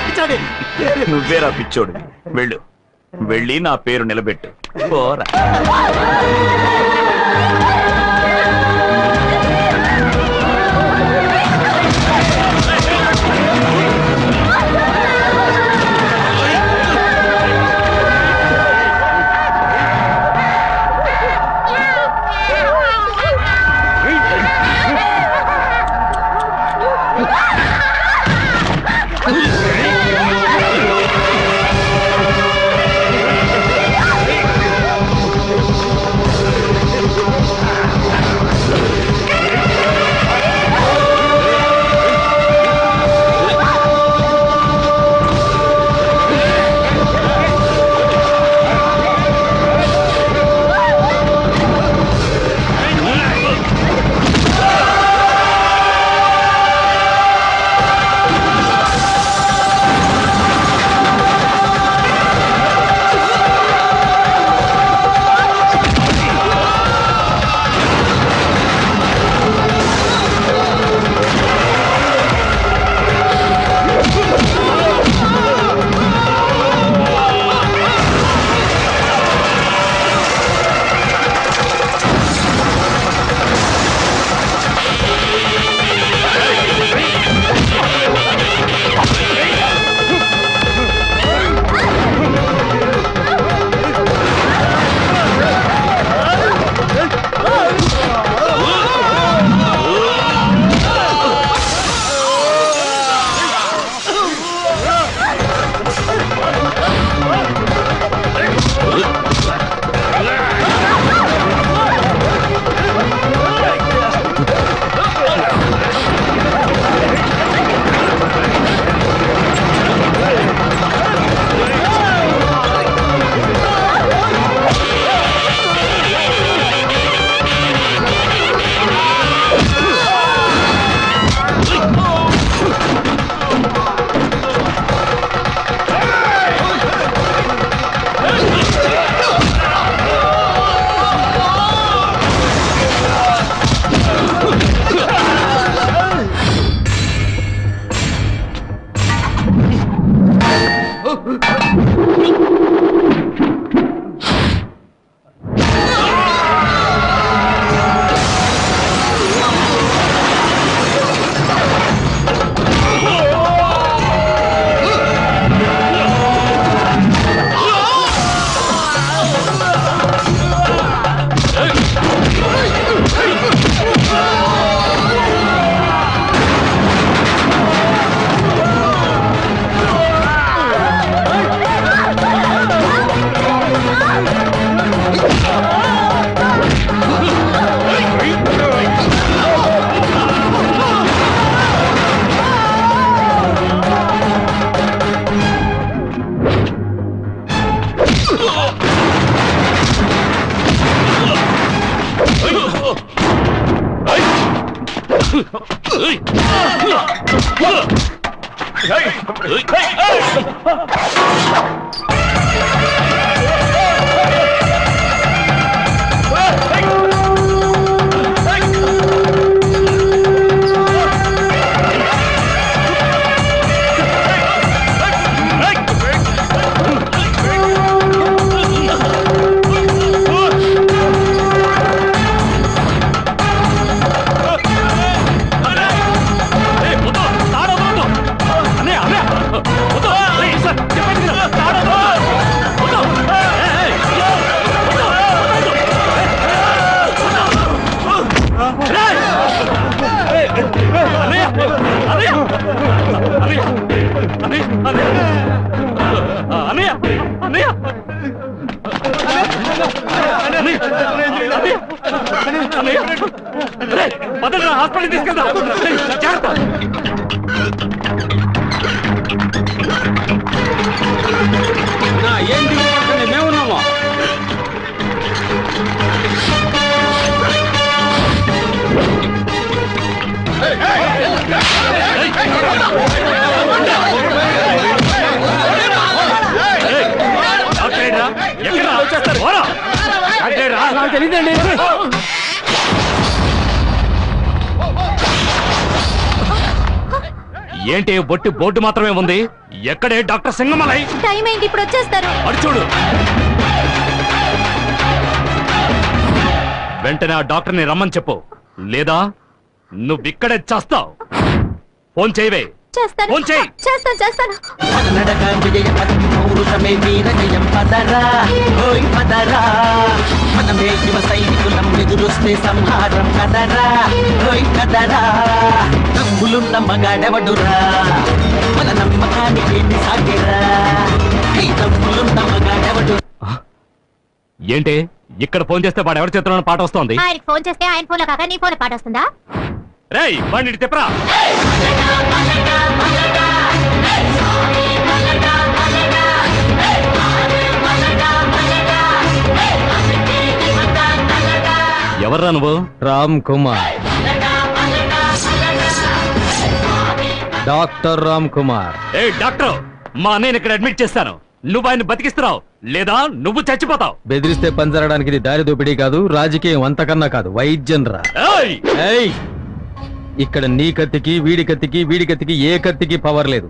పిచ్చాడి నువ్వేరా పిచ్చోడు. వెళ్ళి నా పేరు నిలబెట్టు. పోరా. హాస్పిటల్ తీసుకెళ్తా. ఏంటి మేమున్నామా? అదేరా. నాకు తెలియదండి. ఏంటి బొట్టి బోర్డు మాత్రమే ఉంది? ఎక్కడే డాక్టర్ సింగమలై? టైం ఏంటి, ఇప్పుడు వచ్చేస్తారు. అడు చూడు. వెంటనే ఆ డాక్టర్ని రమ్మని చెప్పు, లేదా నువ్వు ఇక్కడే చేస్తావు. ఫోన్ చేయవే. చేస్తాను ఫోన్ చేయి. చేస్తాను. నడక విజయ పౌరుషమే వీర జయం పదరా ఓయ్ పదరా మనమే యువ సైనికులం ఎదురొస్తే సంహారం కదరా ఓయ్ కదరా డబ్బులున్న మగాడెవడురా మన నమ్మకానికి ఎన్ని సాగేరా ఈ డబ్బులున్న మగాడెవడు. ఏంటి ఇక్కడ ఫోన్ చేస్తే వాడు ఎవరి చేతిలో పాట వస్తోంది? ఆయనకి ఫోన్ చేస్తే ఆయన ఫోన్ లో కాక నీ ఫోన్ పాట వస్తుందా? రేయ్ వాడిని ఇటు తిప్పరా. ఎవర్రా నువ్వు? రామ్ కుమార్, డాక్టర్ రామ్ కుమార్. ఏ డాక్టర్, మా అన్నయ్యని ఇక్కడ అడ్మిట్ చేస్తాను. నువ్వు ఆయన బతికిస్తున్నావు, లేదా నువ్వు చచ్చిపోతావు. బెదిరిస్తే పంజరడానికి ఇది దారి దోపిడీ కాదు, రాజకీయం అంతకన్నా కాదు, వైద్యం రా. ఏయ్! ఏయ్! ఇక్కడ నీ కత్తికి వీడి కత్తికి ఏ కత్తికి పవర్ లేదు,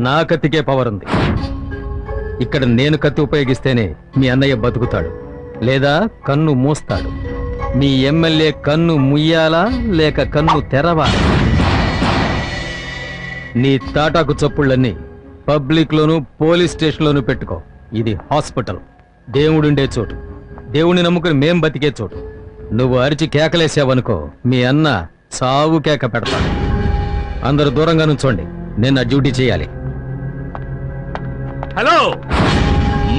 నా కత్తికే పవర్ ఉంది. ఇక్కడ నేను కత్తి ఉపయోగిస్తేనే మీ అన్నయ్య బతుకుతాడు, లేదా కన్ను మూస్తాడు. మీ ఎమ్మెల్యే కన్ను ముయ్యాలా లేక కన్ను తెరవాలా? నీ తాటాకు చప్పుళ్ళన్నీ పబ్లిక్ లోను పోలీస్ స్టేషన్ లోను పెట్టుకో. ఇది హాస్పిటల్, దేవుడుండే చోటు, దేవుణ్ణి నమ్ముకుని మేం బతికే చోటు. నువ్వు అరిచి కేకలేసావనుకో, మీ అన్న సావు కేక పెడతాడు. అందరూ దూరంగా నుంచోండి, నేను నా డ్యూటీ చేయాలి. హలో,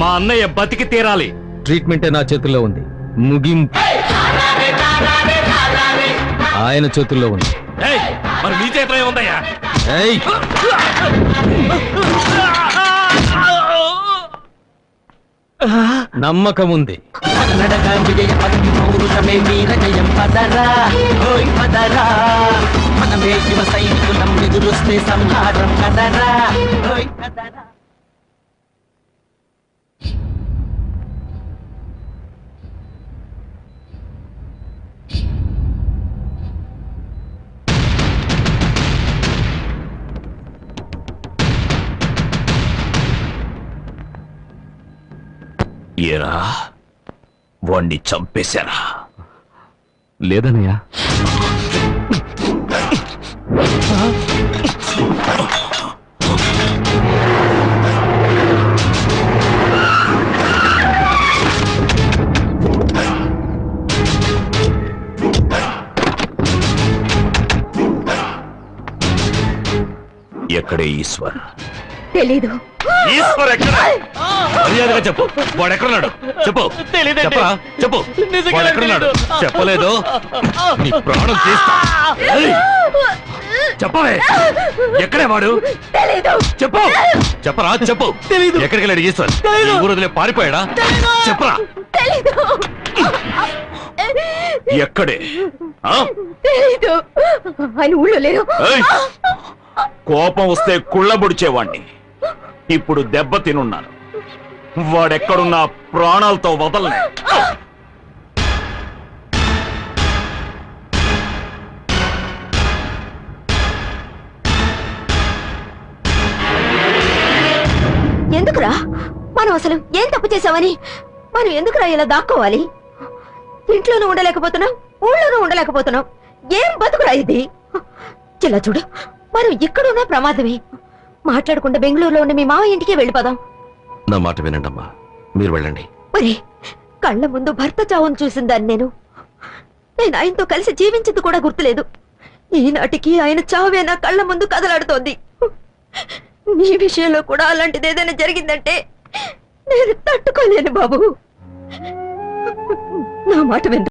మా అన్నయ్య బతికి తీరాలి. ట్రీట్మెంటే నా చేతుల్లో ఉంది, ముగింపు ఆయన చేతుల్లో ఉంది. ఏయ్, మరి నీ చేతిలో ఏముందయ్యా? ఏయ్! నమ్మకం ఉంది. నడక విజయ పౌరుషమే వీర జయం పదరా ఓయ్ పదరా మనమే యువ సైనికులం ఎదురొస్తే సంహారం కదరా ఓయ్ కదరా. ఏరా వాణ్ణి చంపేశారా? లేదన్నయ్యా. ఎక్కడే ఈశ్వర్? తెలీదు. ఈశ్వర్ ఎక్కడ? మర్యాదగా చెప్పు, వాడు ఎక్కడున్నాడు చెప్పు. చెప్పరా, చెప్పు. వాడు ఎక్కడున్నాడు? చెప్పలేదు నీ ప్రాణం తీస్తా. ఏయ్! చెప్పవే, ఎక్కడే వాడు? చెప్పు. చెప్పరా, చెప్పు. ఎక్కడికి వెళ్ళాడు ఈశ్వర్? ఈ ఊరు వదిలే పారిపోయాడా? చెప్పరా. ఎక్కడే? ఆ? ఆయన ఊళ్ళో లేరు. ఏయ్! కోపం వస్తే కుళ్ళబుడిచేవాణ్ణి, ఇప్పుడు దెబ్బ తినున్నాను. వాడెక్కడున్నా ప్రాణాలతో వదలనే. ఎందుకురా మనం అసలు ఏం తప్పు చేసామని మనం ఎందుకురా ఇలా దాక్కోవాలి? ఇంట్లోనూ ఉండలేకపోతున్నాం, ఊళ్ళోనూ ఉండలేకపోతున్నాం. ఏం బతుకురా ఇది? ఇలా చూడు, మనం ఇక్కడున్న ప్రమాదమే. మాట్లాడకుండా బెంగళూరులో ఉన్న మీ మావ ఇంటికి వెళ్ళిపోదాం. నా మాట వినండమ్మా, మీరు వెళ్ళండి. ఒరే, కళ్ళ ముందు భర్త చావును చూసిందాన్ని నేను ఆయనతో కలిసి జీవించింది కూడా గుర్తులేదు. ఈనాటికి ఆయన చావే నా కళ్ళ ముందు కదలాడుతోంది. నీ విషయంలో కూడా అలాంటిది ఏదైనా జరిగిందంటే నేను తట్టుకోలేను బాబు. నా మాట విను.